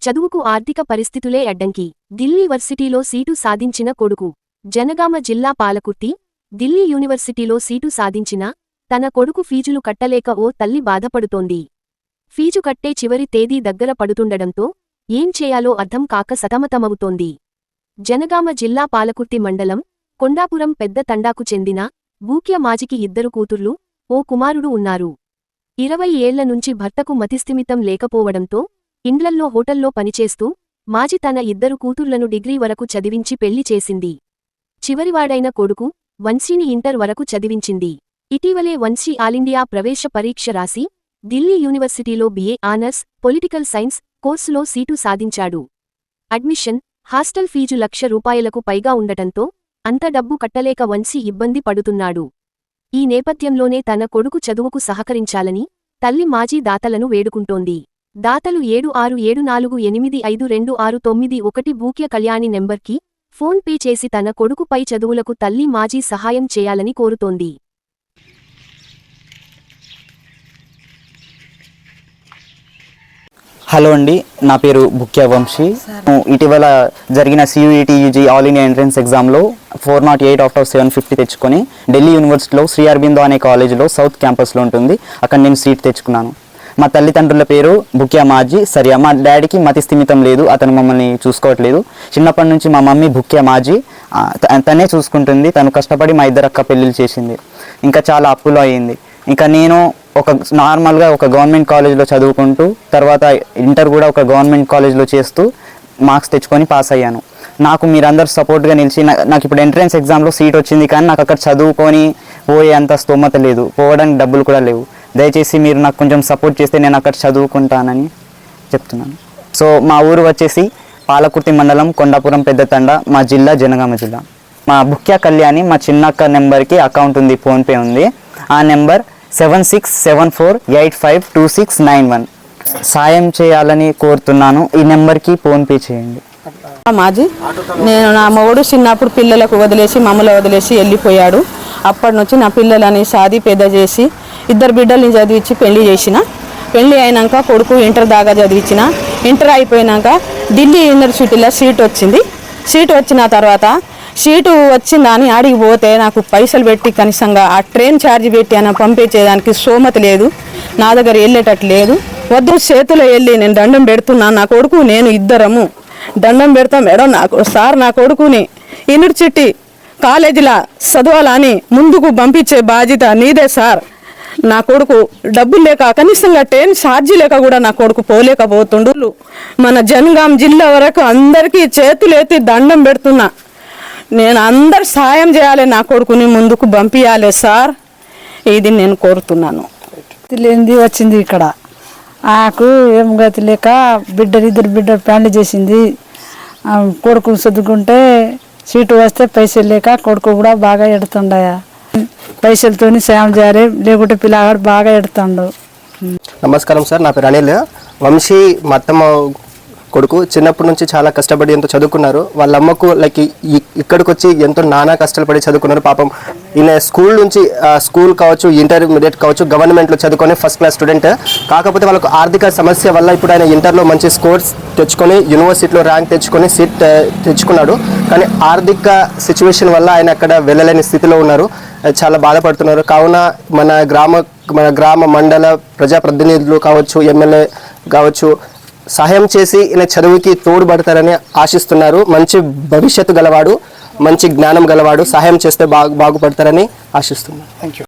చదువుకు ఆర్థిక పరిస్థితులే అడ్డంకి. ఢిల్లీ వర్సిటీలో సీటు సాధించిన కొడుకు. జనగామ జిల్లా పాలకుర్తి, ఢిల్లీ యూనివర్సిటీలో సీటు సాధించిన తన కొడుకు ఫీజులు కట్టలేక ఓ తల్లి బాధపడుతోంది. ఫీజు కట్టే చివరి తేదీ దగ్గర పడుతుండడంతో ఏం చేయాలో అర్థం కాక సతమతమవుతోంది. జనగామ జిల్లా పాలకుర్తి మండలం కొండాపురం పెద్ద తండాకు చెందిన బూక్య మాజికి 2 కూతుర్లు, ఓ కుమారుడు ఉన్నారు. 20 ఏళ్ల నుంచి భర్తకు మతిస్థిమితం లేకపోవడంతో ఇండ్లల్లో హోటల్లో పనిచేస్తూ మాజి తన 2 కూతుర్లను డిగ్రీ వరకు చదివించి పెళ్లి చేసింది. చివరివాడైన కొడుకు వంశీని ఇంటర్ వరకు చదివించింది. ఇటీవలే వంశీ ఆలిండియా ప్రవేశ పరీక్ష రాసి ఢిల్లీ యూనివర్సిటీలో BA ఆనర్స్ పొలిటికల్ సైన్స్ కోర్సులో సీటు సాధించాడు. అడ్మిషన్, హాస్టల్ ఫీజు ₹1,00,000కు పైగా ఉండటంతో అంత డబ్బు కట్టలేక వంశీ ఇబ్బంది పడుతున్నాడు. ఈ నేపథ్యంలోనే తన కొడుకు చదువుకు సహకరించాలని తల్లి మాజీ దాతలను వేడుకుంటోంది. దాతలు 7674852691 బూక్య కళ్యాణి నెంబర్కి ఫోన్ పే చేసి తన కొడుకు పై చదువులకు తల్లి మాజీ సహాయం చేయాలని కోరుతోంది. హలో అండి, నా పేరు బుక్య వంశీ. ఇటీవల జరిగిన CUET UG all India entrance ఎగ్జామ్లో 408 అవుట్ ఆఫ్ 750 తెచ్చుకొని ఢిల్లీ యూనివర్సిటీలో శ్రీ అరబిందో అనే కాలేజీలో సౌత్ క్యాంపస్లో ఉంటుంది, అక్కడ నేను సీట్ తెచ్చుకున్నాను. మా తల్లిదండ్రుల పేరు బుక్య మాజీ సరియా. మా డాడీకి మతిస్థిమితం లేదు, అతను మమ్మల్ని చూసుకోవట్లేదు. చిన్నప్పటి నుంచి మా మమ్మీ బుక్య మాజీ తనే చూసుకుంటుంది. తను కష్టపడి మా 2 అక్క పెళ్ళిళ్ళు చేసింది. ఇంకా చాలా అప్పులు అయ్యింది. ఇంకా నేను నార్మల్గా ఒక గవర్నమెంట్ కాలేజ్లో చదువుకుంటూ తర్వాత ఇంటర్ కూడా ఒక గవర్నమెంట్ కాలేజ్లో చేస్తూ మార్క్స్ తెచ్చుకొని పాస్ అయ్యాను. నాకు మీరందరూ సపోర్ట్గా నిలిచి నాకు ఇప్పుడు ఎంట్రన్స్ ఎగ్జామ్లో సీట్ వచ్చింది, కానీ నాకు అక్కడ చదువుకొని పోయే అంత స్తోమత లేదు, పోవడానికి డబ్బులు కూడా లేవు. దయచేసి మీరు నాకు కొంచెం సపోర్ట్ చేస్తే నేను అక్కడ చదువుకుంటానని చెప్తున్నాను. సో మా ఊరు వచ్చేసి పాలకుర్తి మండలం కొండాపురం పెద్ద తండ, మా జిల్లా జనగామ జిల్లా. మా బుక్య కళ్యాణి మా చిన్నక్క నెంబర్కి అకౌంట్ ఉంది, ఫోన్పే ఉంది. ఆ నెంబర్ 7674852691. సాయం చేయాలని కోరుతున్నాను. ఈ నెంబర్కి ఫోన్పే చేయండి. మాజీ నేను నా మొగుడు చిన్నప్పుడు పిల్లలకు వదిలేసి మమ్మల్ని వదిలేసి వెళ్ళిపోయాడు. అప్పటి నుంచి నా పిల్లలని సాది పెద్ద చేసి 2 బిడ్డల్ని చదివించి పెళ్లి చేసిన. పెళ్లి అయినాక కొడుకు ఇంటర్ దాకా చదివించిన. ఇంటర్ అయిపోయినాక ఢిల్లీ యూనివర్సిటీలో సీట్ వచ్చింది. సీటు వచ్చిన తర్వాత సీటు వచ్చిందని ఆడికి పోతే నాకు పైసలు పెట్టి కనీసంగా ఆ ట్రైన్ ఛార్జ్ పెట్టి అని పంపించేదానికి సోమత లేదు, నా దగ్గర వెళ్ళేటట్టు లేదు. వద్దు చేతిలో వెళ్ళి నేను దండం పెడుతున్నా, నా కొడుకు నేను ఇద్దరము దండం పెడతాం మేడం, నాకు సార్ నా కొడుకుని యూనివర్సిటీ కాలేజీలో చదవాలని ముందుకు పంపించే బాధ్యత నీదే సార్. నా కొడుకు డబ్బులు లేక కనీసంగా ట్రైన్ ఛార్జీ లేక కూడా నా కొడుకు పోలేకపోతుండు. మన జనగాం జిల్లా వరకు అందరికీ చేతులు ఎత్తి దండం పెడుతున్నా. నేను అందరు సాయం చేయాలి, నా కొడుకుని ముందుకు పంపించాలి సార్, ఇది నేను కోరుతున్నాను. లేనిది వచ్చింది ఇక్కడ, నాకు ఏం గతి లేక 2 బిడ్డలు పెళ్లి చేసింది. కొడుకు చదువుకుంటే సీటు వస్తే పైసలు లేక కొడుకు కూడా బాగా ఎడుతుండయ. పైసలతో సాయం చేయాలి, లేకుంటే పిల్లగాడు బాగా ఎడుతుండు. నమస్కారం సార్, నా పేరు అనిల్. వంశీ మా అత్తమ్మ కొడుకు చిన్నప్పటి నుంచి చాలా కష్టపడి ఎంతో చదువుకున్నారు. వాళ్ళ అమ్మకు ఇక్కడికి వచ్చి ఎంతో నానా కష్టాలు పడి చదువుకున్నారు. పాపం ఈయన స్కూల్ నుంచి స్కూల్ కావచ్చు, ఇంటర్మీడియట్ కావచ్చు, గవర్నమెంట్లో చదువుకొని ఫస్ట్ క్లాస్ స్టూడెంట్. కాకపోతే వాళ్ళకు ఆర్థిక సమస్య వల్ల ఇప్పుడు ఆయన ఇంటర్లో మంచి స్కోర్స్ తెచ్చుకొని యూనివర్సిటీలో ర్యాంక్ తెచ్చుకొని సీట్ తెచ్చుకున్నాడు. కానీ ఆర్థిక సిచ్యువేషన్ వల్ల ఆయన అక్కడ వెళ్ళలేని స్థితిలో ఉన్నారు, చాలా బాధపడుతున్నారు. కావున మన గ్రామ మండల ప్రజాప్రతినిధులు కావచ్చు, ఎమ్మెల్యే కావచ్చు సహాయం చేసి ఈయన చదువుకి తోడ్పడతారని ఆశిస్తున్నారు. మంచి భవిష్యత్తు గలవాడు, మంచి జ్ఞానం గలవాడు, సహాయం చేస్తే బాగుపడతారని ఆశిస్తున్నాను. Thank you.